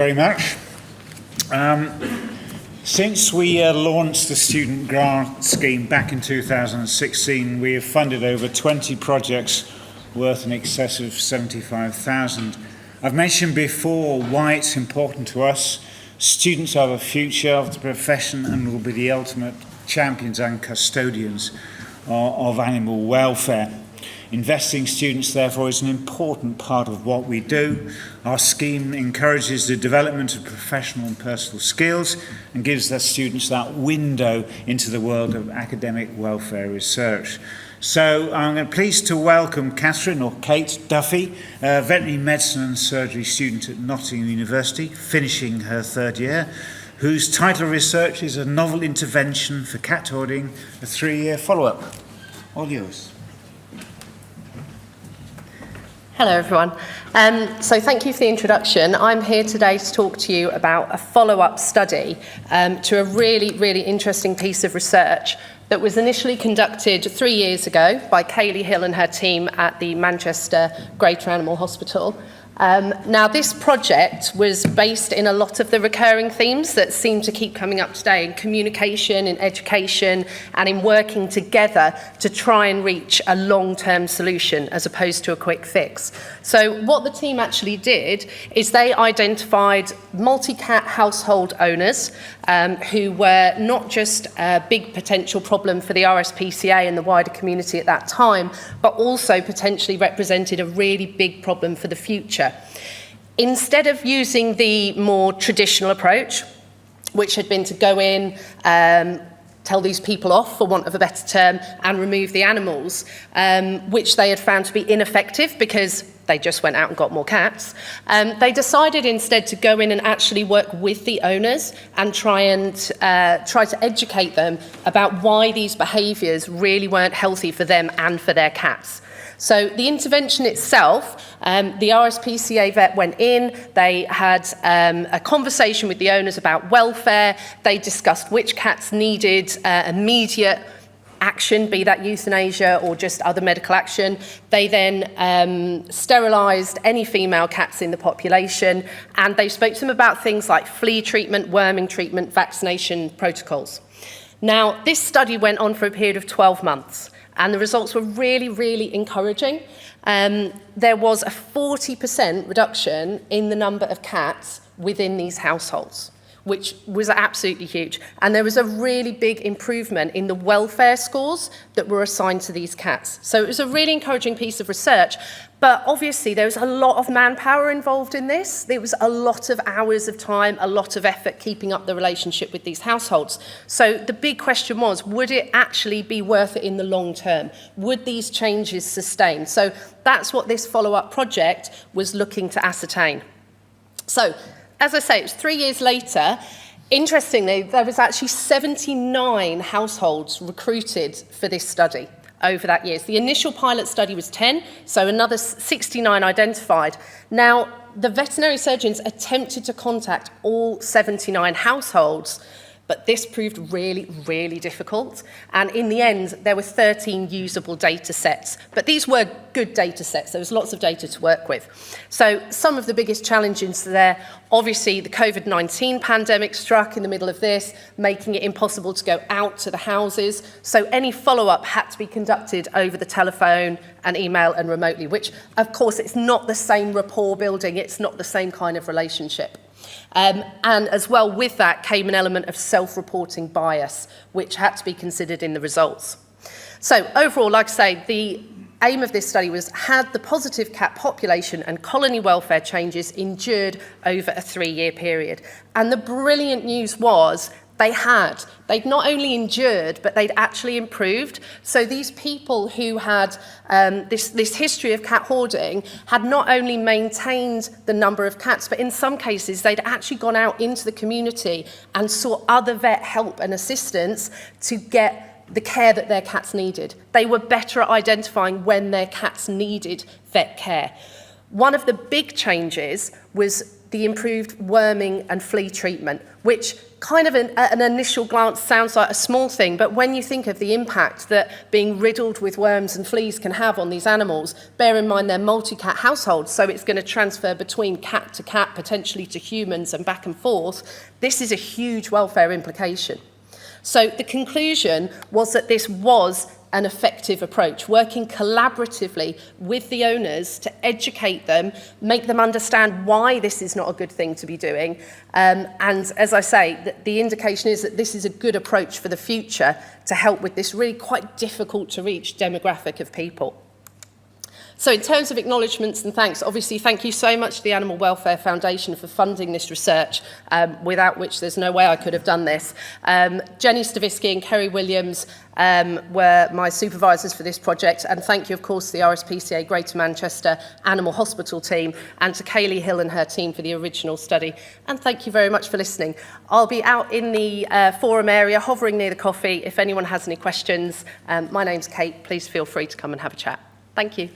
Very much. Since we launched the student grant scheme back in 2016, we have funded over 20 projects worth in excess of 75,000. I've mentioned before why it's important to us. Students are the future of the profession and will be the ultimate champions and custodians of animal welfare. Investing students, therefore, is an important part of what we do. Our scheme encourages the development of professional and personal skills and gives the students that window into the world of academic welfare research. So I'm pleased to welcome Catherine, or Kate Duffy, a veterinary medicine and surgery student at Nottingham University, finishing her third year, whose title of research is A Novel Intervention for Cat Hoarding, a 3-year follow-up. All yours. Hello everyone. So thank you for the introduction. I'm here today to talk to you about a follow-up study to a really interesting piece of research that was initially conducted 3 years ago by Kaylee Hill and her team at the Manchester Greater Animal Hospital. Now this project was based in a lot of the recurring themes that seem to keep coming up today in communication, in education, and in working together to try and reach a long-term solution as opposed to a quick fix. So what the team actually did is they identified multi-cat household owners who were not just a big potential problem for the RSPCA and the wider community at that time, but also potentially represented a really big problem for the future. Instead of using the more traditional approach, which had been to go in, tell these people off, for want of a better term, and remove the animals, which they had found to be ineffective because they just went out and got more cats, they decided instead to go in and actually work with the owners and try to educate them about why these behaviours really weren't healthy for them and for their cats. So the intervention itself, the RSPCA vet went in, they had a conversation with the owners about welfare, they discussed which cats needed immediate action, be that euthanasia or just other medical action. They then sterilised any female cats in the population, and they spoke to them about things like flea treatment, worming treatment, vaccination protocols. Now, this study went on for a period of 12 months. And the results were really encouraging. There was a 40% reduction in the number of cats within these households, which was absolutely huge. And there was a really big improvement in the welfare scores that were assigned to these cats. So it was a really encouraging piece of research. But obviously there was a lot of manpower involved in this. There was a lot of hours of time, a lot of effort keeping up the relationship with these households. So the big question was, would it actually be worth it in the long term? Would these changes sustain? So that's what this follow-up project was looking to ascertain. So, as I say, it was 3 years later. Interestingly, there was actually 79 households recruited for this study over that year. So the initial pilot study was 10, so another 69 identified. Now, the veterinary surgeons attempted to contact all 79 households, but this proved really difficult. And in the end, there were 13 usable data sets. But these were good data sets. There was lots of data to work with. So some of the biggest challenges there, obviously the COVID-19 pandemic struck in the middle of this, making it impossible to go out to the houses. So any follow-up had to be conducted over the telephone and email and remotely, which of course it's not the same rapport building, it's not the same kind of relationship. And as well with that came an element of self-reporting bias, which had to be considered in the results. So overall, like I say, the aim of this study was, had the positive cat population and colony welfare changes endured over a 3-year period? And the brilliant news was they'd not only endured, but they'd actually improved. So these people who had this history of cat hoarding had not only maintained the number of cats, but in some cases they'd actually gone out into the community and sought other vet help and assistance to get the care that their cats needed. They were better at identifying when their cats needed vet care. One of the big changes was the improved worming and flea treatment, which kind of at an initial glance sounds like a small thing, but when you think of the impact that being riddled with worms and fleas can have on these animals, bear in mind they're multi-cat households, so it's going to transfer between cat to cat, potentially to humans and back and forth. This is a huge welfare implication. So the conclusion was that this was an effective approach, working collaboratively with the owners to educate them, make them understand why this is not a good thing to be doing. And as I say, the indication is that this is a good approach for the future to help with this really quite difficult to reach demographic of people. So in terms of acknowledgements and thanks, obviously thank you so much to the Animal Welfare Foundation for funding this research, without which there's no way I could have done this. Jenny Stavisky and Kerry Williams were my supervisors for this project, and thank you of course to the RSPCA Greater Manchester Animal Hospital team and to Kaylee Hill and her team for the original study, and thank you very much for listening. I'll be out in the forum area hovering near the coffee if anyone has any questions. My name's Kate, please feel free to come and have a chat. Thank you.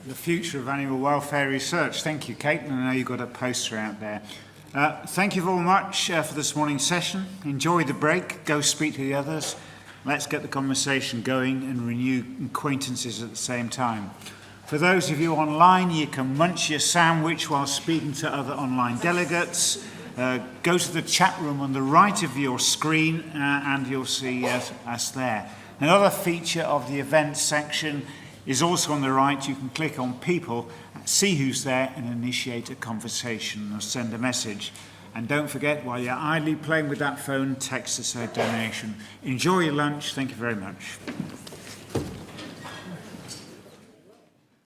The future of animal welfare research. Thank you, Kate, and I know you've got a poster out there. Thank you very much for this morning's session. Enjoy the break, go speak to the others. Let's get the conversation going and renew acquaintances at the same time. For those of you online, you can munch your sandwich while speaking to other online delegates. Go to the chat room on the right of your screen and you'll see us there. Another feature of the events section is also on the right. You can click on people, see who's there and initiate a conversation or send a message. And don't forget, while you're idly playing with that phone, text us a donation. Enjoy your lunch. Thank you very much.